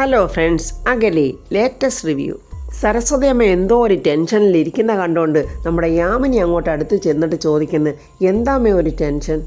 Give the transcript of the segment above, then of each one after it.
Hello friends, അഗലി latest review. Saraswati അമ്മ എന്തോ ഒരു ടെൻഷനിലിരിക്കുന്ന കണ്ടുകൊണ്ട് നമ്മുടെ യാമിനി അങ്ങോട്ട് അടുത്ത് ചെന്നിട്ട് ചോദിക്കുന്നത്, എന്താമ്മേ ഒരു ടെൻഷൻ?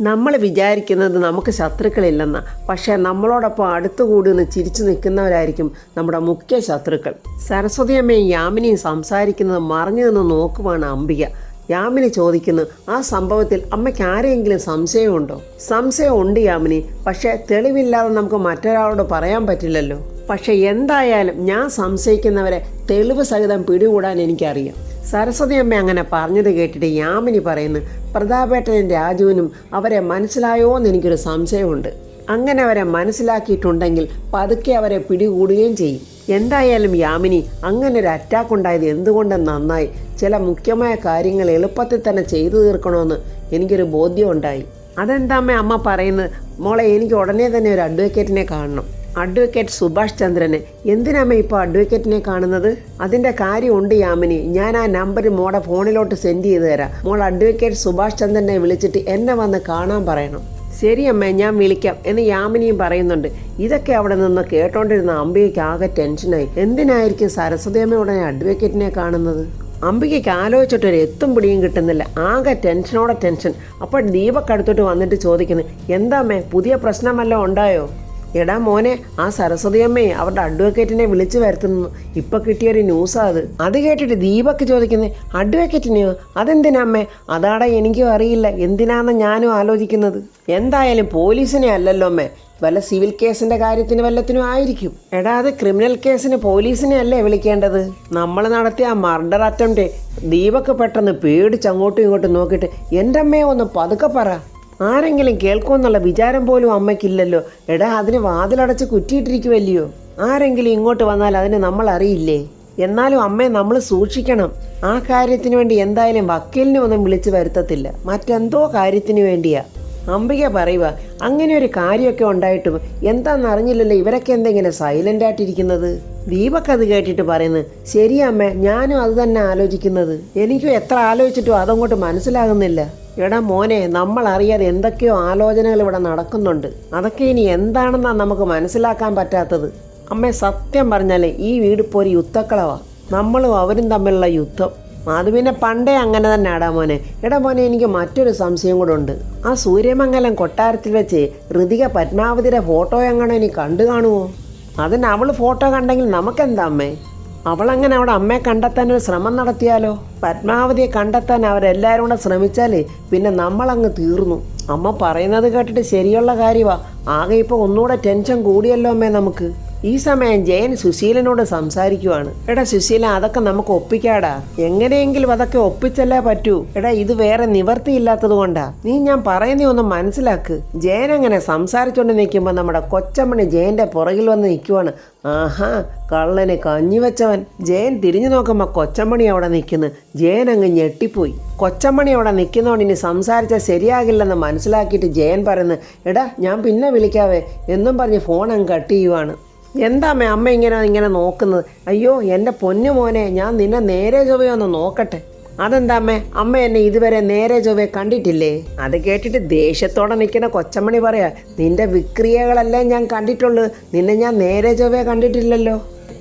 നമ്മൾ വിചാരിക്കുന്നത് നമുക്ക് ശത്രുക്കളില്ലെന്ന, പക്ഷേ നമ്മളോടൊപ്പം അടുത്തുകൂടി നിന്ന് ചിരിച്ചു നിൽക്കുന്നവരായിരിക്കും നമ്മുടെ മുഖ്യ ശത്രുക്കൾ. സരസ്വതി അമ്മയും യാമിനിയും സംസാരിക്കുന്നത് മറിഞ്ഞു നിന്ന് നോക്കുവാണ് അംബിക. യാമിനി ചോദിക്കുന്നു, ആ സംഭവത്തിൽ അമ്മയ്ക്ക് ആരെയെങ്കിലും സംശയമുണ്ടോ? സംശയം ഉണ്ട് യാമിനി, പക്ഷേ തെളിവില്ലാതെ നമുക്ക് മറ്റൊരാളോട് പറയാൻ പറ്റില്ലല്ലോ. പക്ഷെ എന്തായാലും ഞാൻ സംശയിക്കുന്നവരെ തെളിവ് സഹിതം പിടികൂടാൻ എനിക്കറിയാം. സരസ്വതി അമ്മ അങ്ങനെ പറഞ്ഞത് കേട്ടിട്ട് യാമിനി പറയുന്നു, പ്രതാപേട്ടനും രാജുവിനും അവരെ മനസ്സിലായോ എന്ന് എനിക്കൊരു സംശയമുണ്ട്. അങ്ങനെ അവരെ മനസ്സിലാക്കിയിട്ടുണ്ടെങ്കിൽ പതുക്കെ അവരെ പിടികൂടുകയും ചെയ്യും. എന്തായാലും യാമിനി, അങ്ങനെ ഒരു അറ്റാക്ക് ഉണ്ടായത് എന്തുകൊണ്ടെന്ന് നന്നായി. ചില മുഖ്യമായ കാര്യങ്ങൾ എളുപ്പത്തിൽ തന്നെ ചെയ്തു തീർക്കണമെന്ന് എനിക്കൊരു ബോധ്യം ഉണ്ടായി. അതെന്താമ്മേ അമ്മ പറയുന്നത്? മോളെ, എനിക്ക് ഉടനെ തന്നെ ഒരു അഡ്വക്കേറ്റിനെ കാണണം. അഡ്വക്കേറ്റ് സുഭാഷ് ചന്ദ്രനെ. എന്തിനാമ്മ ഇപ്പോൾ അഡ്വക്കേറ്റിനെ കാണുന്നത്? അതിൻ്റെ കാര്യമുണ്ട് യാമിനി. ഞാൻ ആ നമ്പർ മോളെ ഫോണിലോട്ട് സെൻഡ് ചെയ്ത് തരാം. മോൾ അഡ്വക്കേറ്റ് സുഭാഷ് ചന്ദ്രനെ വിളിച്ചിട്ട് എന്നെ വന്ന് കാണാൻ പറയണം. ശരി അമ്മേ, ഞാൻ വിളിക്കാം എന്ന് യാമിനിയും പറയുന്നുണ്ട്. ഇതൊക്കെ അവിടെ നിന്ന് കേട്ടോണ്ടിരുന്ന അംബികയ്ക്ക് ആകെ ടെൻഷനായി. എന്തിനായിരിക്കും സരസ്വതി അമ്മ ഉടനെ അഡ്വക്കേറ്റിനെ കാണുന്നത്? അംബികയ്ക്ക് ആലോചിച്ചിട്ടൊരു എത്തും പിടിയും കിട്ടുന്നില്ല. ആകെ ടെൻഷനോടെ ടെൻഷൻ. അപ്പോൾ ദീപക് അടുത്തോട്ട് വന്നിട്ട് ചോദിക്കുന്നു, എന്താമ്മേ, പുതിയ പ്രശ്നം വല്ലതും ഉണ്ടായോ? എടാ മോനെ, ആ സരസ്വതി അമ്മയെ അവരുടെ അഡ്വക്കേറ്റിനെ വിളിച്ചു വരുത്തുന്നു. ഇപ്പം കിട്ടിയൊരു ന്യൂസാണ് അത് കേട്ടിട്ട് ദീപക് ചോദിക്കുന്നത്, അഡ്വക്കേറ്റിനെയോ? അതെന്തിനാമ്മേ? അതാടാ എനിക്കും അറിയില്ല. എന്തിനാന്ന് ഞാനും ആലോചിക്കുന്നത്. എന്തായാലും പോലീസിനെ അല്ലല്ലോ അമ്മേ, വല്ല സിവിൽ കേസിൻ്റെ കാര്യത്തിന് വല്ലത്തിനും ആയിരിക്കും. എടാ, അത് ക്രിമിനൽ കേസിന് പോലീസിനെ അല്ലേ വിളിക്കേണ്ടത്? നമ്മൾ നടത്തിയ ആ മർഡർ അറ്റംപ്റ്റ്. ദീപക് പെട്ടെന്ന് പേടിച്ച് അങ്ങോട്ടും ഇങ്ങോട്ടും നോക്കിയിട്ട്, എൻ്റെ അമ്മയെ ഒന്ന് പതുക്കെ പറ, ആരെങ്കിലും കേൾക്കുമെന്നുള്ള വിചാരം പോലും അമ്മയ്ക്കില്ലല്ലോ. എടാ, അതിന് വാതിലടച്ച് കുറ്റിയിട്ടിരിക്കുമല്ലയോ. ആരെങ്കിലും ഇങ്ങോട്ട് വന്നാൽ അതിന് നമ്മൾ അറിയില്ലേ? എന്നാലും അമ്മയെ നമ്മൾ സൂക്ഷിക്കണം. ആ കാര്യത്തിന് വേണ്ടി എന്തായാലും വക്കീലിനെ ഒന്നും വിളിച്ചു വരുത്തത്തില്ല. മറ്റെന്തോ കാര്യത്തിന് വേണ്ടിയാ. അംബിക പറയുക, അങ്ങനെ ഒരു കാര്യമൊക്കെ ഉണ്ടായിട്ടും എന്താണെന്ന് അറിഞ്ഞില്ലല്ലോ ഇവരൊക്കെ എന്തെങ്കിലും സൈലൻ്റ് ആയിട്ടിരിക്കുന്നത്. ദീപക് അത് കേട്ടിട്ട് പറയുന്നത്, ശരി അമ്മേ, ഞാനും അത് തന്നെ ആലോചിക്കുന്നത്. എനിക്കും എത്ര ആലോചിച്ചിട്ടും അതങ്ങോട്ട് മനസ്സിലാകുന്നില്ല. എടാ മോനെ, നമ്മൾ അറിയാതെ എന്തൊക്കെയോ ആലോചനകൾ ഇവിടെ നടക്കുന്നുണ്ട്. അതൊക്കെ ഇനി എന്താണെന്നാണ് നമുക്ക് മനസ്സിലാക്കാൻ പറ്റാത്തത്. അമ്മേ, സത്യം പറഞ്ഞാലേ ഈ വീട് ഇപ്പോൾ ഒരു യുദ്ധക്കളവാണ്. നമ്മളും അവരും തമ്മിലുള്ള യുദ്ധം. അത് പിന്നെ പണ്ടേ അങ്ങനെ തന്നെ ആടാ മോനെ. എടാ മോനെ, എനിക്ക് മറ്റൊരു സംശയം കൂടെ ഉണ്ട്. ആ സൂര്യമംഗലം കൊട്ടാരത്തിൽ വെച്ച് ഋതിക പത്മാവതിയുടെ ഫോട്ടോ എങ്ങനെ ഇനി കണ്ടു കാണുമോ? അതിന് അവൾ ഫോട്ടോ കണ്ടെങ്കിൽ നമുക്കെന്താ അമ്മേ? അവളങ്ങനെ അവിടെ അമ്മയെ കണ്ടെത്താൻ ഒരു ശ്രമം നടത്തിയാലോ? പത്മാവതിയെ കണ്ടെത്താൻ അവരെല്ലാവരും കൂടെ ശ്രമിച്ചാൽ പിന്നെ നമ്മളങ്ങ് തീർന്നു. അമ്മ പറയുന്നത് കേട്ടിട്ട് ശരിയുള്ള കാര്യമാണ്. ആകെ ഇപ്പോൾ ഒന്നുകൂടെ ടെൻഷൻ കൂടിയല്ലോ അമ്മേ നമുക്ക്. ഈ സമയം ജയൻ സുശീലനോട് സംസാരിക്കുവാണ്. എടാ സുശീല, അതൊക്കെ നമുക്ക് ഒപ്പിക്കാടാ. എങ്ങനെയെങ്കിലും അതൊക്കെ ഒപ്പിച്ചല്ലേ പറ്റൂ. എടാ, ഇത് വേറെ നിവർത്തിയില്ലാത്തത് കൊണ്ടാ. നീ ഞാൻ പറയുന്ന ഒന്ന് മനസ്സിലാക്ക്. ജയൻ അങ്ങനെ സംസാരിച്ചുകൊണ്ട് നിൽക്കുമ്പോൾ നമ്മുടെ കൊച്ചമ്മണി ജയന്റെ പുറകിൽ വന്ന് നിൽക്കുവാണ്. ആഹാ, കള്ളന് കഞ്ഞി വെച്ചവൻ. ജയൻ തിരിഞ്ഞു നോക്കുമ്പോൾ കൊച്ചമ്മണി അവിടെ നിൽക്കുന്നു. ജയൻ അങ്ങ് ഞെട്ടിപ്പോയി. കൊച്ചമ്മണി അവിടെ നിൽക്കുന്നതുകൊണ്ട് ഇനി സംസാരിച്ചാൽ ശരിയാകില്ലെന്ന് മനസ്സിലാക്കിയിട്ട് ജയൻ പറയുന്നു, എടാ ഞാൻ പിന്നെ വിളിക്കാവേ എന്നും പറഞ്ഞ് ഫോൺ അങ്ങ് കട്ട് ചെയ്യുവാണ്. എന്താമ്മേ അമ്മ ഇങ്ങനെ നോക്കുന്നത്? അയ്യോ എൻ്റെ പൊന്നു മോനെ, ഞാൻ നിന്നെ നേരെ ചൊവ്വയൊന്ന് നോക്കട്ടെ. അതെന്താമ്മേ, അമ്മ എന്നെ ഇതുവരെ നേരെ ചൊവ്വയെ കണ്ടിട്ടില്ലേ? അത് കേട്ടിട്ട് ദേഷ്യത്തോടെ നിൽക്കുന്ന കൊച്ചമ്മണി പറയാ, നിന്റെ വിക്രിയകളല്ലേ ഞാൻ കണ്ടിട്ടുള്ളൂ, നിന്നെ ഞാൻ നേരെ ചൊവ്വയെ കണ്ടിട്ടില്ലല്ലോ.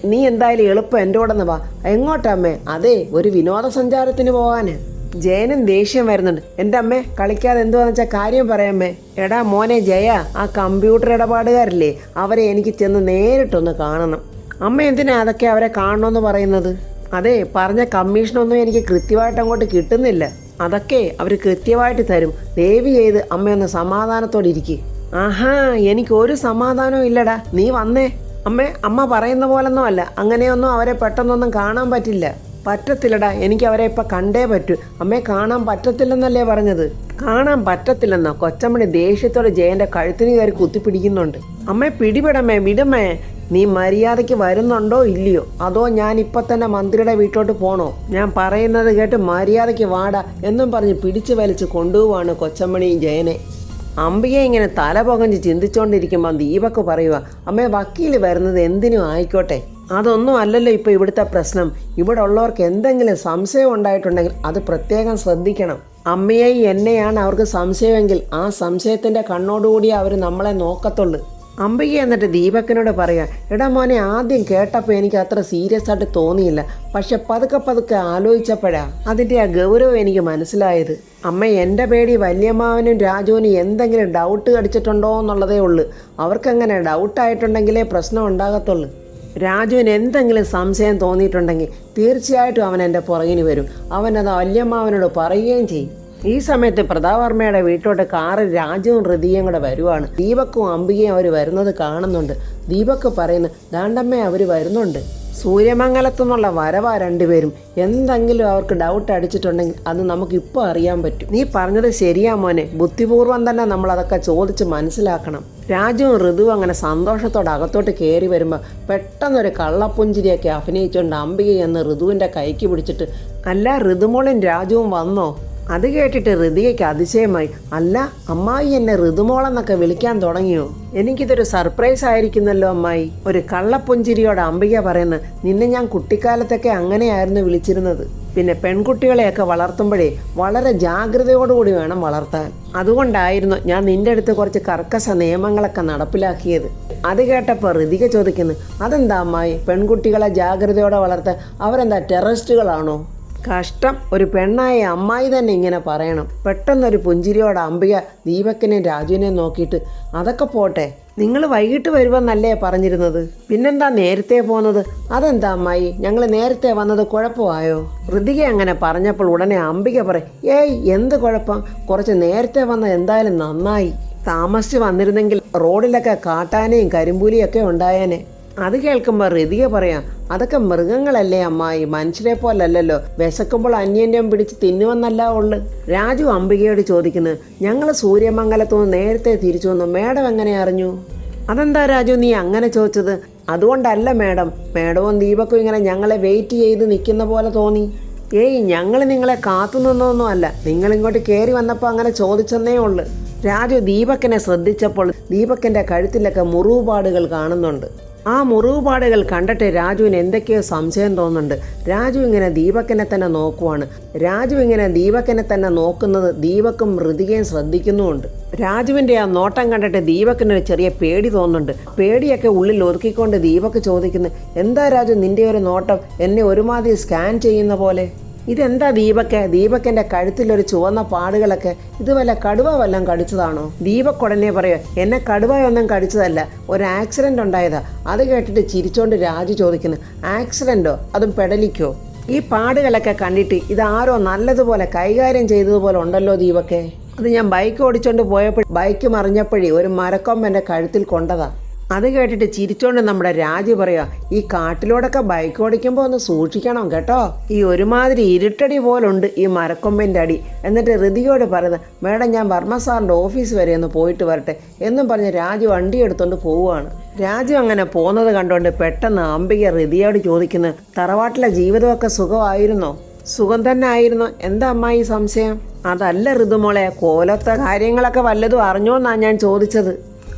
നീ എന്തായാലും എളുപ്പം എൻ്റെ കൂടെ നിന്ന് വാ. എങ്ങോട്ടമ്മേ? അതെ, ഒരു വിനോദസഞ്ചാരത്തിന് പോകാന്. ജയനും ദേഷ്യം വരുന്നുണ്ട്. എൻ്റെ അമ്മേ, കളിക്കാതെ എന്തുവാന്ന് വെച്ചാൽ കാര്യം പറയാമേ. എടാ മോനെ ജയ, ആ കമ്പ്യൂട്ടർ ഇടപാടുകാരില്ലേ, അവരെ എനിക്ക് ചെന്ന് നേരിട്ടൊന്ന് കാണണം. അമ്മ എന്തിനാ അതൊക്കെ അവരെ കാണണമെന്ന് പറയുന്നത്? അതെ, പറഞ്ഞ കമ്മീഷനൊന്നും എനിക്ക് കൃത്യമായിട്ട് അങ്ങോട്ട് കിട്ടുന്നില്ല. അതൊക്കെ അവർ കൃത്യമായിട്ട് തരും. ദയവ് ചെയ്ത് അമ്മയൊന്ന് സമാധാനത്തോടെ ഇരിക്കുക. ആഹാ, എനിക്കൊരു സമാധാനവും ഇല്ലടാ. നീ വന്നേ. അമ്മ പറയുന്ന പോലൊന്നും അല്ല. അങ്ങനെയൊന്നും അവരെ പെട്ടെന്നൊന്നും കാണാൻ പറ്റില്ല. പറ്റത്തില്ലടാ, എനിക്ക് അവരെ ഇപ്പം കണ്ടേ പറ്റൂ. അമ്മയെ കാണാൻ പറ്റത്തില്ലെന്നല്ലേ പറഞ്ഞത്? കാണാൻ പറ്റത്തില്ലെന്നോ? കൊച്ചമ്മണി ദേഷ്യത്തോടെ ജയൻ്റെ കഴുത്തിന് കയറി കുത്തിപ്പിടിക്കുന്നുണ്ട്. അമ്മയെ പിടിപെടമ്മേ, വിടമ്മേ. നീ മര്യാദയ്ക്ക് വരുന്നുണ്ടോ ഇല്ലയോ? അതോ ഞാൻ ഇപ്പം തന്നെ മന്ത്രിയുടെ വീട്ടിലോട്ട് പോകണോ? ഞാൻ പറയുന്നത് കേട്ട് മര്യാദയ്ക്ക് വാടാ എന്നും പറഞ്ഞ് പിടിച്ചു വലിച്ച് കൊണ്ടുപോവാണ് കൊച്ചമ്മണി ജയനെ. അംബിക ഇങ്ങനെ തല പുകഞ്ഞ് ചിന്തിച്ചുകൊണ്ടിരിക്കുമ്പോൾ ദീപക് പറയുക, അമ്മേ, വക്കീൽ വരുന്നത് എന്തിനും ആയിക്കോട്ടെ, അതൊന്നും അല്ലല്ലോ ഇപ്പോൾ ഇവിടുത്തെ പ്രശ്നം. ഇവിടെ ഉള്ളവർക്ക് എന്തെങ്കിലും സംശയം ഉണ്ടായിട്ടുണ്ടെങ്കിൽ അത് പ്രത്യേകം ശ്രദ്ധിക്കണം. അമ്മയെയും എന്നെയാണ് അവർക്ക് സംശയമെങ്കിൽ ആ സംശയത്തിൻ്റെ കണ്ണോടുകൂടി അവർ നമ്മളെ നോക്കത്തുള്ളൂ. അംബിക എന്നിട്ട് ദീപക്കിനോട് പറയാം, എടാ മോനെ, ആദ്യം കേട്ടപ്പോൾ എനിക്ക് അത്ര സീരിയസ് ആയിട്ട് തോന്നിയില്ല, പക്ഷെ പതുക്കെ പതുക്കെ ആലോചിച്ചപ്പോഴാണ് അതിൻ്റെ ആ ഗൗരവം എനിക്ക് മനസ്സിലായത്. അമ്മ, എൻ്റെ പേടി വല്യമ്മാവനും രാജുവിനും എന്തെങ്കിലും ഡൗട്ട് അടിച്ചിട്ടുണ്ടോ എന്നുള്ളതേ ഉള്ളൂ. അവർക്കങ്ങനെ ഡൗട്ടായിട്ടുണ്ടെങ്കിലേ പ്രശ്നം ഉണ്ടാകത്തുള്ളൂ. രാജുവിന് എന്തെങ്കിലും സംശയം തോന്നിയിട്ടുണ്ടെങ്കിൽ തീർച്ചയായിട്ടും അവൻ എൻ്റെ പുറകിന് വരും. അവനത് വല്യമ്മാവനോട് പറയുകയും ചെയ്യും. ഈ സമയത്ത് പ്രതാപവർമ്മയുടെ വീട്ടിലോട്ട് കാറിൽ രാജുവും ഹൃതിയും കൂടെ വരുവാണ്. ദീപക്കും അംബികയും അവർ വരുന്നത് കാണുന്നുണ്ട്. ദീപക്ക് പറയുന്നു, ദാണ്ടമ്മേ അവർ വരുന്നുണ്ട്, സൂര്യമംഗലത്തു നിന്നുള്ള വരവാ രണ്ടുപേരും. എന്തെങ്കിലും അവർക്ക് ഡൗട്ട് അടിച്ചിട്ടുണ്ടെങ്കിൽ അത് നമുക്കിപ്പോൾ അറിയാൻ പറ്റും. നീ പറഞ്ഞത് ശരിയാ മോനെ, ബുദ്ധിപൂർവ്വം തന്നെ നമ്മളതൊക്കെ ചോദിച്ച് മനസ്സിലാക്കണം. രാജുവും ഋതുവും അങ്ങനെ സന്തോഷത്തോടെ അകത്തോട്ട് കയറി വരുമ്പോൾ പെട്ടെന്നൊരു കള്ളപ്പുഞ്ചിരിയൊക്കെ അഭിനയിച്ചുകൊണ്ട് അംബിക എന്ന് ഋതുവിൻ്റെ കൈക്ക് പിടിച്ചിട്ട്, അല്ല ഋതുമോളും രാജുവും വന്നോ? അത് കേട്ടിട്ട് ഋതികയ്ക്ക് അതിശയമായി. അല്ല, അമ്മായി എന്നെ ഋതുമോളെന്നൊക്കെ വിളിക്കാൻ തുടങ്ങിയോ? എനിക്കിതൊരു സർപ്രൈസ് ആയിരിക്കുന്നല്ലോ അമ്മായി. ഒരു കള്ളപ്പുഞ്ചിരിയോടെ അംബിക പറയുന്നത്, നിന്നെ ഞാൻ കുട്ടിക്കാലത്തൊക്കെ അങ്ങനെയായിരുന്നു വിളിച്ചിരുന്നത്. പിന്നെ പെൺകുട്ടികളെയൊക്കെ വളർത്തുമ്പോഴേ വളരെ ജാഗ്രതയോടുകൂടി വേണം വളർത്താൻ. അതുകൊണ്ടായിരുന്നു ഞാൻ നിൻ്റെ അടുത്ത് കുറച്ച് കർക്കശ നിയമങ്ങളൊക്കെ നടപ്പിലാക്കിയത്. അത് കേട്ടപ്പോൾ ഋതിക ചോദിക്കുന്നു, അതെന്താ അമ്മായി പെൺകുട്ടികളെ ജാഗ്രതയോടെ വളർത്താൻ? അവരെന്താ ടെററിസ്റ്റുകളാണോ? കഷ്ടം, ഒരു പെണ്ണായ അമ്മായി തന്നെ ഇങ്ങനെ പറയണം. പെട്ടെന്നൊരു പുഞ്ചിരിയോടെ അംബിക ദീപക്കിനെയും രാജുവിനെയും നോക്കിയിട്ട്, അതൊക്കെ പോട്ടെ, നിങ്ങൾ വൈകിട്ട് വരുമെന്നല്ലേ പറഞ്ഞിരുന്നത്, പിന്നെന്താ നേരത്തെ പോകുന്നത്? അതെന്താ അമ്മായി, ഞങ്ങൾ നേരത്തെ വന്നത് കുഴപ്പമായോ? ഋതിക അങ്ങനെ പറഞ്ഞപ്പോൾ ഉടനെ അംബിക പറയും, ഏയ് എന്ത് കുഴപ്പം, കുറച്ച് നേരത്തെ വന്നത് എന്തായാലും നന്നായി. താമസിച്ച് വന്നിരുന്നെങ്കിൽ റോഡിലൊക്കെ കാട്ടാനയും കരിമ്പൂലിയൊക്കെ ഉണ്ടായേനെ. അത് കേൾക്കുമ്പോൾ ഋതിക പറയാം, അതൊക്കെ മൃഗങ്ങളല്ലേ അമ്മായി, മനുഷ്യരെ പോലല്ലല്ലോ, വിശക്കുമ്പോൾ അന്യന്യം പിടിച്ച് തിന്നുവെന്നല്ല ഉള്ളു. രാജു അംബികയോട് ചോദിക്കുന്നത്, ഞങ്ങൾ സൂര്യമംഗലത്തുനിന്ന് നേരത്തെ തിരിച്ചു വന്നു, മേഡം എങ്ങനെ അറിഞ്ഞു? അതെന്താ രാജു നീ അങ്ങനെ ചോദിച്ചത്? അതുകൊണ്ടല്ല മേഡം, മേഡവും ദീപക്കും ഇങ്ങനെ ഞങ്ങളെ വെയിറ്റ് ചെയ്ത് നിൽക്കുന്ന പോലെ തോന്നി. ഏയ്, ഞങ്ങൾ നിങ്ങളെ കാത്തു നിന്നൊന്നും അല്ല, നിങ്ങളിങ്ങോട്ട് കയറി വന്നപ്പോൾ അങ്ങനെ ചോദിച്ചെന്നേ ഉള്ളു. രാജു ദീപക്കിനെ ശ്രദ്ധിച്ചപ്പോൾ ദീപക്കിൻ്റെ കഴുത്തിലൊക്കെ മുറിവുപാടുകൾ കാണുന്നുണ്ട്. ആ മുറിവുപാടുകൾ കണ്ടിട്ട് രാജുവിന് എന്തൊക്കെയോ സംശയം തോന്നുന്നുണ്ട്. രാജു ഇങ്ങനെ ദീപക്കിനെ തന്നെ നോക്കുവാണ്. രാജു ഇങ്ങനെ ദീപക്കിനെ തന്നെ നോക്കുന്നത് ദീപക്കും ഋതികയും ശ്രദ്ധിക്കുന്നുമുണ്ട്. രാജുവിൻ്റെ ആ നോട്ടം കണ്ടിട്ട് ദീപക്കിനൊരു ചെറിയ പേടി തോന്നുന്നുണ്ട്. പേടിയൊക്കെ ഉള്ളിൽ ഒതുക്കിക്കൊണ്ട് ദീപക്ക് ചോദിക്കുന്നു, എന്താ രാജു നിൻ്റെ ഒരു നോട്ടം, എന്നെ ഒരുമാതിരി സ്കാൻ ചെയ്യുന്ന പോലെ? ഇതെന്താ ദീപക്കിൻ്റെ കഴുത്തിലൊരു ചുവന്ന പാടുകളൊക്കെ, ഇത് വല്ല കടുവ വല്ലതും കടിച്ചതാണോ? ദീപക് ഉടനെ പറയോ, എന്നെ കടുവയൊന്നും കടിച്ചതല്ല, ഒരു ആക്സിഡൻ്റ് ഉണ്ടായതാ. അത് കേട്ടിട്ട് ചിരിച്ചോണ്ട് രാജു ചോദിക്കുന്നു, ആക്സിഡൻറ്റോ, അതും പെടലിക്കോ? ഈ പാടുകളൊക്കെ കണ്ടിട്ട് ഇതാരോ നല്ലതുപോലെ കൈകാര്യം ചെയ്തതുപോലെ ഉണ്ടല്ലോ ദീപക്കെ. അത് ഞാൻ ബൈക്ക് ഓടിച്ചോണ്ട് പോയപ്പോൾ ബൈക്ക് മറിഞ്ഞപ്പോഴേ ഒരു മരക്കൊമ്പ് എൻ്റെ കഴുത്തിൽ കൊണ്ടതാ. അത് കേട്ടിട്ട് ചിരിച്ചോണ്ട് നമ്മുടെ രാജു പറയാ, ഈ കാട്ടിലൂടെയൊക്കെ ബൈക്ക് ഓടിക്കുമ്പോൾ ഒന്ന് സൂക്ഷിക്കണം കേട്ടോ, ഈ ഒരുമാതിരി ഇരുട്ടടി പോലുണ്ട് ഈ മരക്കൊമ്പിൻ്റെ അടി. എന്നിട്ട് ഋതികയോട് പറയുന്നത്, മേഡം ഞാൻ വർമ്മ സാറിൻ്റെ ഓഫീസ് വരെ ഒന്ന് പോയിട്ട് വരട്ടെ എന്നും പറഞ്ഞ് രാജു വണ്ടി എടുത്തുകൊണ്ട് പോവുകയാണ്. രാജു അങ്ങനെ പോകുന്നത് കണ്ടുകൊണ്ട് പെട്ടെന്ന് അംബിക ഋതിയോട് ചോദിക്കുന്നത്, തറവാട്ടിലെ ജീവിതമൊക്കെ സുഖമായിരുന്നോ? സുഖം തന്നെ ആയിരുന്നു. എന്താ അമ്മായി സംശയം? അതല്ല ഋതുമോളെ, കോലത്തെ കാര്യങ്ങളൊക്കെ വല്ലതും അറിഞ്ഞോന്നാണ് ഞാൻ ചോദിച്ചത്.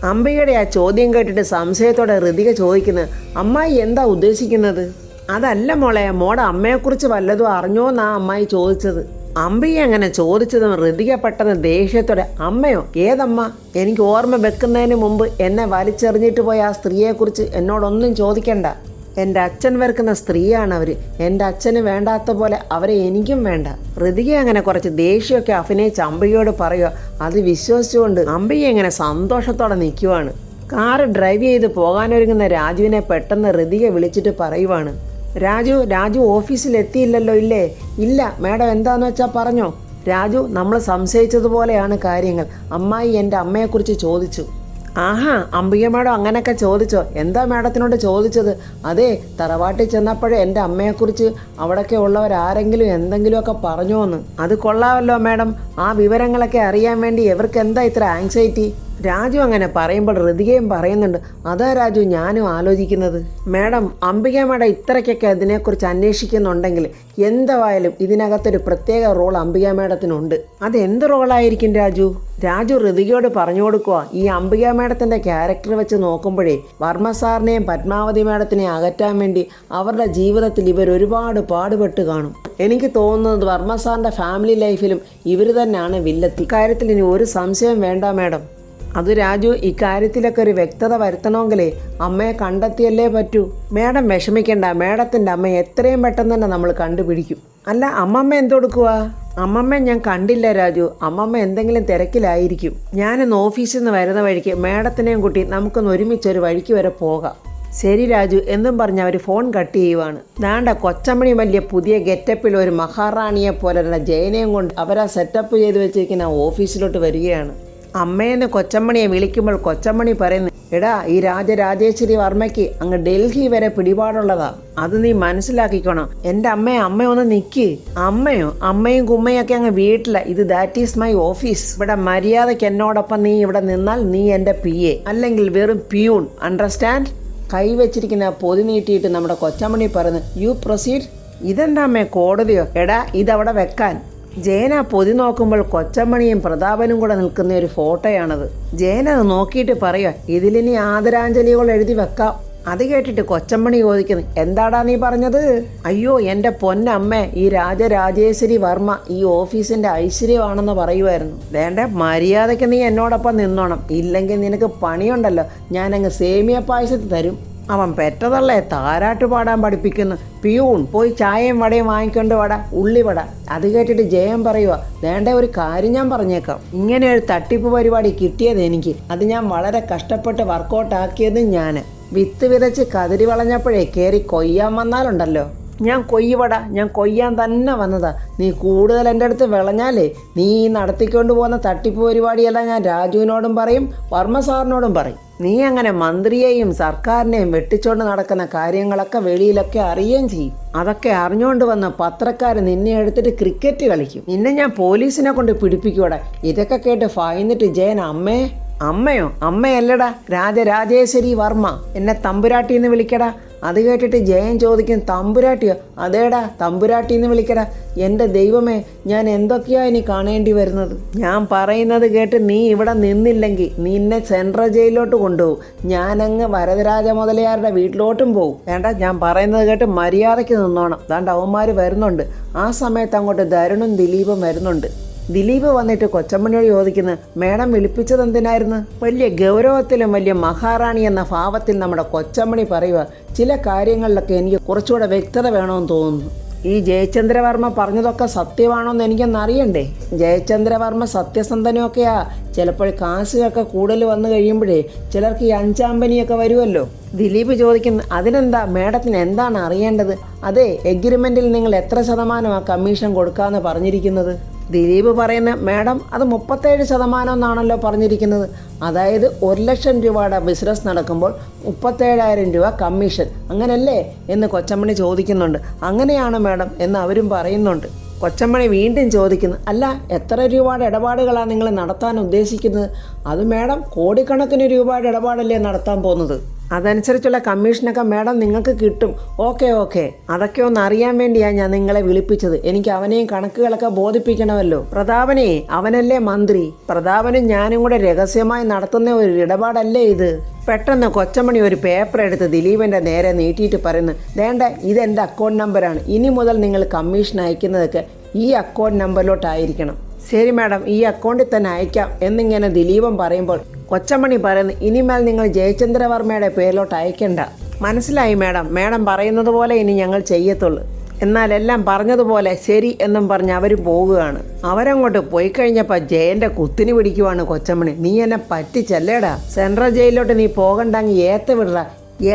അംബികയുടെ ആ ചോദ്യം കേട്ടിട്ട് സംശയത്തോടെ ഋതിക ചോദിക്കുന്നത്, അമ്മായി എന്താ ഉദ്ദേശിക്കുന്നത്? അതല്ല മോളെ, മോടെ അമ്മയെക്കുറിച്ച് വല്ലതും അറിഞ്ഞോന്നാ അമ്മായി ചോദിച്ചത്. അംബിക അങ്ങനെ ചോദിച്ചതും ഋതിക പെട്ടെന്ന് ദേഷ്യത്തോടെ, അമ്മയോ, ഏതമ്മ? എനിക്ക് ഓർമ്മ വെക്കുന്നതിന് മുമ്പ് എന്നെ വലിച്ചെറിഞ്ഞിട്ട് പോയ ആ സ്ത്രീയെക്കുറിച്ച് എന്നോടൊന്നും ചോദിക്കണ്ട. എൻ്റെ അച്ഛൻ വെറുക്കുന്ന സ്ത്രീയാണ് അവർ. എൻ്റെ അച്ഛന് വേണ്ടാത്ത പോലെ അവരെ എനിക്കും വേണ്ട. ഋതിക അങ്ങനെ കുറച്ച് ദേഷ്യമൊക്കെ അഭിനയിച്ച് അംബികയോട് പറയുക. അത് വിശ്വസിച്ചുകൊണ്ട് അംബിക ഇങ്ങനെ സന്തോഷത്തോടെ നിൽക്കുവാണ്. കാറ് ഡ്രൈവ് ചെയ്ത് പോകാനൊരുങ്ങുന്ന രാജുവിനെ പെട്ടെന്ന് ഋതിക വിളിച്ചിട്ട് പറയുവാണ്, രാജു ഓഫീസിലെത്തിയില്ലല്ലോ? ഇല്ലേ? ഇല്ല മേഡം, എന്താന്ന് വെച്ചാൽ പറഞ്ഞോ. രാജു, നമ്മൾ സംശയിച്ചതുപോലെയാണ് കാര്യങ്ങൾ. അമ്മായി എൻ്റെ അമ്മയെക്കുറിച്ച് ചോദിച്ചു. ആഹാ, അംബിക മേഡം അങ്ങനെയൊക്കെ ചോദിച്ചോ? എന്താ മേഡത്തിനോട് ചോദിച്ചത്? അതെ, തറവാട്ടിൽ ചെന്നപ്പോഴേ എൻ്റെ അമ്മയെക്കുറിച്ച് അവിടെയൊക്കെ ഉള്ളവരാരെങ്കിലും എന്തെങ്കിലുമൊക്കെ പറഞ്ഞോന്ന്. അത് കൊള്ളാമല്ലോ മേഡം, ആ വിവരങ്ങളൊക്കെ അറിയാൻ വേണ്ടി ഇവർക്ക് എന്താ ഇത്ര ആങ്സൈറ്റി? രാജു അങ്ങനെ പറയുമ്പോൾ ഋതികയും പറയുന്നുണ്ട്, അതാ രാജു ഞാനും ആലോചിക്കുന്നത്. മേഡം, അംബിക മേഡം ഇത്രയ്ക്കൊക്കെ ഇതിനെക്കുറിച്ച് അന്വേഷിക്കുന്നുണ്ടെങ്കിൽ എന്തായാലും ഇതിനകത്തൊരു പ്രത്യേക റോൾ അംബിക മേഡത്തിനുണ്ട്. അതെന്ത് റോളായിരിക്കും രാജു? രാജു ഋതികയോട് പറഞ്ഞു കൊടുക്കുക, ഈ അംബിക മേഡത്തിൻ്റെ ക്യാരക്ടർ വെച്ച് നോക്കുമ്പോഴേ വർമ്മ സാറിനെയും പത്മാവതി മേഡത്തിനെയും അകറ്റാൻ വേണ്ടി അവരുടെ ജീവിതത്തിൽ ഇവർ ഒരുപാട് പാടുപെട്ട് കാണും. എനിക്ക് തോന്നുന്നത് വർമ്മ സാറിൻ്റെ ഫാമിലി ലൈഫിലും ഇവർ തന്നെയാണ് വില്ലത്തി. ഇക്കാര്യത്തിൽ ഇനി ഒരു സംശയം വേണ്ട മേഡം. അത് രാജു, ഇക്കാര്യത്തിലൊക്കെ ഒരു വ്യക്തത വരുത്തണമെങ്കിലേ അമ്മയെ കണ്ടെത്തിയല്ലേ പറ്റൂ. മേഡം വിഷമിക്കേണ്ട, മേഡത്തിൻ്റെ അമ്മയെ എത്രയും പെട്ടെന്ന് തന്നെ നമ്മൾ കണ്ടുപിടിക്കും. അല്ല, അമ്മമ്മ എന്തെടുക്കുക? അമ്മമ്മ ഞാൻ കണ്ടില്ല രാജു, അമ്മമ്മ എന്തെങ്കിലും തിരക്കിലായിരിക്കും. ഞാനിന്ന് ഓഫീസിൽ നിന്ന് വരുന്ന വഴിക്ക് മേഡത്തിനെയും കൂട്ടി നമുക്കൊന്ന് ഒരുമിച്ചൊരു വഴിക്ക് വരെ പോകാം. ശരി രാജു എന്നും പറഞ്ഞ് അവർ ഫോൺ കട്ട് ചെയ്യുവാണ്. ദാണ്ട കൊച്ചമ്മണി വലിയ പുതിയ ഗെറ്റപ്പിൽ ഒരു മഹാറാണിയെ പോലെ ജയനെയും കൊണ്ട് അവരാ സെറ്റപ്പ് ചെയ്ത് വെച്ചിരിക്കുന്ന ഓഫീസിലോട്ട് വരികയാണ്. അമ്മയെന്ന് കൊച്ചമ്മണിയെ വിളിക്കുമ്പോൾ കൊച്ചമ്മണി പറയുന്നു, എടാ ഈ രാജരാജേശ്വരി വർമ്മയ്ക്ക് അങ്ങ് ഡൽഹി വരെ പിടിപാടുള്ളതാ, അത് നീ മനസ്സിലാക്കിക്കോണം. എൻ്റെ അമ്മ ഒന്ന് നിൽക്ക്. അമ്മയോ? അമ്മയും കുമ്മയൊക്കെ അങ്ങ് വീട്ടില. ഇത് ദാറ്റ് ഈസ് മൈ ഓഫീസ്. ഇവിടെ മര്യാദയ്ക്ക് എന്നോടൊപ്പം നീ ഇവിടെ നിന്നാൽ നീ എൻ്റെ PA, അല്ലെങ്കിൽ വെറും പ്യൂൺ. അണ്ടർസ്റ്റാൻഡ്? കൈവച്ചിരിക്കുന്ന പൊതി നീട്ടിയിട്ട് നമ്മുടെ കൊച്ചമ്മണി പറയുന്നു, യു പ്രൊസീഡ്. ഇതെന്താ അമ്മേ, കോടതിയോ? എടാ ഇതവിടെ വെക്കാൻ. ജയന പൊതി നോക്കുമ്പോൾ കൊച്ചമ്മണിയും പ്രതാപനും കൂടെ നിൽക്കുന്ന ഒരു ഫോട്ടോയാണത്. ജയന അത് നോക്കിയിട്ട് പറയുക, ഇതിലിനി ആദരാഞ്ജലികൾ എഴുതി വെക്കാം. അത് കേട്ടിട്ട് കൊച്ചമ്മണി ചോദിക്കുന്നു, എന്താടാ നീ പറഞ്ഞത്? അയ്യോ എൻ്റെ പൊന്നമ്മേ, ഈ രാജരാജേശ്വരി വർമ്മ ഈ ഓഫീസിൻ്റെ ഐശ്വര്യമാണെന്ന് പറയുമായിരുന്നു. വേണ്ട, മര്യാദയ്ക്ക് നീ എന്നോടൊപ്പം നിന്നോണം, ഇല്ലെങ്കിൽ നിനക്ക് പണിയുണ്ടല്ലോ. ഞാനങ്ങ് സേമിയ പായസത്തിൽ തരും. അവൻ പെറ്റതല്ലേ താരാട്ട് പാടാൻ പഠിപ്പിക്കുന്നു. പ്യൂൺ, പോയി ചായയും വടയും വാങ്ങിക്കൊണ്ട് വട, ഉള്ളിവട. അത് കേട്ടിട്ട് ജയം പറയുക, വേണ്ട ഒരു കാര്യം ഞാൻ പറഞ്ഞേക്കാം, ഇങ്ങനെ ഒരു തട്ടിപ്പ് പരിപാടി കിട്ടിയത് എനിക്ക്. അത് ഞാൻ വളരെ കഷ്ടപ്പെട്ട് വർക്കൗട്ട് ആക്കിയതും ഞാൻ. വിത്ത് വിതച്ച് കതിരി വളഞ്ഞപ്പോഴേ കയറി കൊയ്യാൻ വന്നാലുണ്ടല്ലോ, ഞാൻ കൊയ്യാൻ തന്നെ വന്നതാ. നീ കൂടുതൽ എൻ്റെ അടുത്ത് വിളഞ്ഞാലേ നീ നടത്തിക്കൊണ്ട് പോകുന്ന തട്ടിപ്പ് പരിപാടിയെല്ലാം ഞാൻ രാജുവിനോടും പറയും, വർമ്മ സാറിനോടും പറയും. നീ അങ്ങനെ മന്ത്രിയെയും സർക്കാരിനെയും വെട്ടിച്ചോണ്ട് നടക്കുന്ന കാര്യങ്ങളൊക്കെ വെളിയിലൊക്കെ അറിയുകയും ചെയ്യും. അതൊക്കെ അറിഞ്ഞുകൊണ്ട് വന്ന പത്രക്കാർ നിന്നെ എടുത്തിട്ട് ക്രിക്കറ്റ് കളിക്കും. നിന്നെ ഞാൻ പോലീസിനെ കൊണ്ട് പിടിപ്പിക്കൂടെ. ഇതൊക്കെ കേട്ട് ഫൈന്നിട്ട് ജയൻ അമ്മയോ? അമ്മയല്ലടാ, രാജരാജേശ്വരി വർമ്മ. എന്നെ തമ്പുരാട്ടിന്ന് വിളിക്കടാ. അത് കേട്ടിട്ട് ജയൻ ചോദിക്കും, തമ്പുരാട്ടിയോ? അതേടാ, തമ്പുരാട്ടിന്ന് വിളിക്കടാ. എൻ്റെ ദൈവമേ, ഞാൻ എന്തൊക്കെയാ ഇനി കാണേണ്ടി വരുന്നത്. ഞാൻ പറയുന്നത് കേട്ട് നീ ഇവിടെ നിന്നില്ലെങ്കിൽ നിന്നെ സെൻട്രൽ ജയിലിലോട്ട് കൊണ്ടുപോകും. ഞാനങ്ങ് വരദരാജ മുതലയാരുടെ വീട്ടിലോട്ടും പോകും. വേണ്ട, ഞാൻ പറയുന്നത് കേട്ട് മര്യാദയ്ക്ക് നിന്നോണം. ദാണ്ട് അവന്മാർ വരുന്നുണ്ട്. ആ സമയത്ത് അങ്ങോട്ട് ധരുണും ദിലീപും വരുന്നുണ്ട്. ദിലീപ് വന്നിട്ട് കൊച്ചമ്മണിയോട് ചോദിക്കുന്നു, മേഡം വിളിപ്പിച്ചത് എന്തിനായിരുന്നു? വലിയ ഗൗരവത്തിലും വലിയ മഹാറാണി എന്ന ഭാവത്തിൽ നമ്മുടെ കൊച്ചമ്മണി പറയുക, ചില കാര്യങ്ങളിലൊക്കെ എനിക്ക് കുറച്ചുകൂടെ വ്യക്തത വേണമെന്ന് തോന്നുന്നു. ഈ ജയചന്ദ്രവർമ്മ പറഞ്ഞതൊക്കെ സത്യമാണോന്ന് എനിക്കൊന്ന് അറിയണ്ടേ. ജയചന്ദ്രവർമ്മ സത്യസന്ധനൊക്കെയാ. ചിലപ്പോൾ കാശുകളൊക്കെ കൂടുതൽ വന്നു കഴിയുമ്പോഴേ ചിലർക്ക് ഈ അഞ്ചാമ്പനിയൊക്കെ വരുമല്ലോ. ദിലീപ് ചോദിക്കുന്നു, അതിനെന്താ, മേഡത്തിന് എന്താണ് അറിയേണ്ടത്? അതെ, എഗ്രിമെൻറ്റിൽ നിങ്ങൾ എത്ര ശതമാനമാണ് കമ്മീഷൻ കൊടുക്കാമെന്ന് പറഞ്ഞിരിക്കുന്നത്? ദിലീപ് പറയുന്ന, മേഡം അത് 37% എന്നാണല്ലോ പറഞ്ഞിരിക്കുന്നത്. അതായത് 1,00,000 രൂപയുടെ ബിസിനസ് നടക്കുമ്പോൾ 37,000 രൂപ കമ്മീഷൻ, അങ്ങനല്ലേ എന്ന് കൊച്ചമ്മണി ചോദിക്കുന്നുണ്ട്. അങ്ങനെയാണ് മേഡം എന്ന് അവരും പറയുന്നുണ്ട്. കൊച്ചമ്മണി വീണ്ടും ചോദിക്കുന്നു, അല്ല എത്ര രൂപയുടെ ഇടപാടുകളാണ് നിങ്ങൾ നടത്താൻ ഉദ്ദേശിക്കുന്നത്? അത് മേഡം കോടിക്കണക്കിന് രൂപയുടെ ഇടപാടല്ലേ നടത്താൻ പോകുന്നത്. അതനുസരിച്ചുള്ള കമ്മീഷനൊക്കെ മേഡം നിങ്ങൾക്ക് കിട്ടും. ഓക്കെ, അതൊക്കെ ഒന്ന് അറിയാൻ വേണ്ടിയാണ് ഞാൻ നിങ്ങളെ വിളിപ്പിച്ചത്. എനിക്ക് അവനെയും കണക്കുകളൊക്കെ ബോധിപ്പിക്കണമല്ലോ. പ്രതാപനെ, അവനല്ലേ മന്ത്രി. പ്രതാപനും ഞാനും കൂടെ രഹസ്യമായി നടത്തുന്ന ഒരു ഇടപാടല്ലേ ഇത്. പെട്ടെന്ന് കൊച്ചമ്മണി ഒരു പേപ്പർ എടുത്ത് ദിലീപിൻ്റെ നേരെ നീട്ടിയിട്ട് പറയുന്നു, വേണ്ട, ഇതെൻ്റെ അക്കൗണ്ട് നമ്പറാണ്. ഇനി മുതൽ നിങ്ങൾ കമ്മീഷൻ അയക്കുന്നതൊക്കെ ഈ അക്കൗണ്ട് നമ്പറിലോട്ടായിരിക്കണം. ശരി മേഡം, ഈ അക്കൗണ്ടിൽ തന്നെ അയക്കാം എന്നിങ്ങനെ ദിലീപൻ പറയുമ്പോൾ കൊച്ചമ്മണി പറയുന്നു, ഇനിമേൽ നിങ്ങൾ ജയചന്ദ്രവർമ്മയുടെ പേരിലോട്ട് അയക്കണ്ട. മനസ്സിലായി മേഡം, മേഡം പറയുന്നത് പോലെ ഇനി ഞങ്ങൾ ചെയ്യത്തുള്ളൂ. എന്നാൽ എല്ലാം പറഞ്ഞതുപോലെ ശരി എന്നും പറഞ്ഞ് അവർ പോവുകയാണ്. അവരങ്ങോട്ട് പോയി കഴിഞ്ഞപ്പോൾ ജയൻ്റെ കുത്തിന് പിടിക്കുവാണ് കൊച്ചമ്മണി. നീ എന്നെ പറ്റിച്ചല്ലേടാ. സെൻട്രൽ ജയിലിലോട്ട് നീ പോകണ്ടെങ്കിൽ ഏത്ത വിടറ.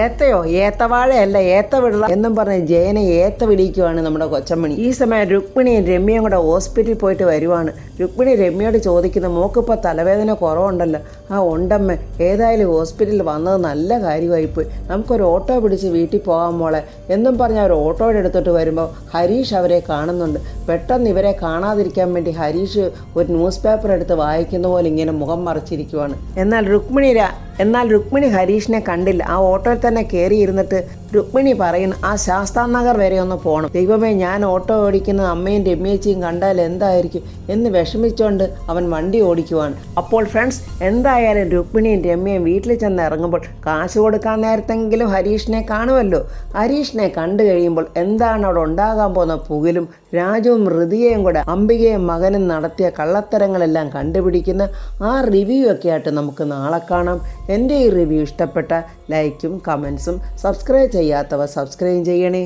ഏത്തയോ? ഏത്തവാഴയല്ല, ഏത്ത വിടറ എന്നും പറഞ്ഞ് ജയനെ ഏത്ത വിളിക്കുവാണ് നമ്മുടെ കൊച്ചമ്മണി. ഈ സമയം രുക്മിണിയും രമ്യയും കൂടെ ഹോസ്പിറ്റലിൽ പോയിട്ട് വരുവാണ്. രുക്മിണി രമ്യയോട് ചോദിക്കുന്ന, മോക്കിപ്പോൾ തലവേദന കുറവുണ്ടല്ലോ? ആ ഉണ്ടമ്മ, ഏതായാലും ഹോസ്പിറ്റലിൽ വന്നത് നല്ല കാര്യമായിപ്പോയി. നമുക്കൊരു ഓട്ടോ പിടിച്ച് വീട്ടിൽ പോകാൻ മോളെ എന്നും പറഞ്ഞ് അവർ ഓട്ടോയുടെ എടുത്തിട്ട് വരുമ്പോൾ ഹരീഷ് അവരെ കാണുന്നുണ്ട്. പെട്ടെന്ന് ഇവരെ കാണാതിരിക്കാൻ വേണ്ടി ഹരീഷ് ഒരു ന്യൂസ് പേപ്പർ എടുത്ത് വായിക്കുന്ന പോലെ ഇങ്ങനെ മുഖം മറച്ചിരിക്കുവാണ്. എന്നാൽ രുക്മിണി എന്നാൽ രുക്മിണി ഹരീഷിനെ കണ്ടില്ല. ആ ഓട്ടോയിൽ തന്നെ കയറി ഇരുന്നിട്ട് രുക്മിണി പറയുന്നു, ആ ശാസ്താ നഗർ വരെ ഒന്ന് പോകണം. ദൈവമേ, ഞാൻ ഓട്ടോ ഓടിക്കുന്നത് അമ്മയും രമ്യേച്ചിയും കണ്ടാൽ എന്തായിരിക്കും എന്ന് വിഷമിച്ചുകൊണ്ട് അവൻ വണ്ടി ഓടിക്കുവാണ്. അപ്പോൾ ഫ്രണ്ട്സ്, എന്തായാലും രുക്മിണിയും രമ്യയും വീട്ടിൽ ചെന്ന് ഇറങ്ങുമ്പോൾ കാശ് കൊടുക്കാൻ നേരത്തെങ്കിലും ഹരീഷിനെ കാണുമല്ലോ. ഹരീഷിനെ കണ്ടു കഴിയുമ്പോൾ എന്താണ് അവിടെ ഉണ്ടാകാൻ പോകുന്ന പുകിലും രാജുവും ഹൃതികയും കൂടെ അംബികയും മകനും നടത്തിയ കള്ളത്തരങ്ങളെല്ലാം കണ്ടുപിടിക്കുന്ന ആ റിവ്യൂ ഒക്കെ ആയിട്ട് നമുക്ക് നാളെ കാണാം. എൻ്റെ ഈ റിവ്യൂ ഇഷ്ടപ്പെട്ട ലൈക്കും കമൻസും സബ്സ്ക്രൈബ് ചെയ്യാത്തവർ സബ്സ്ക്രൈബ് ചെയ്യണേ.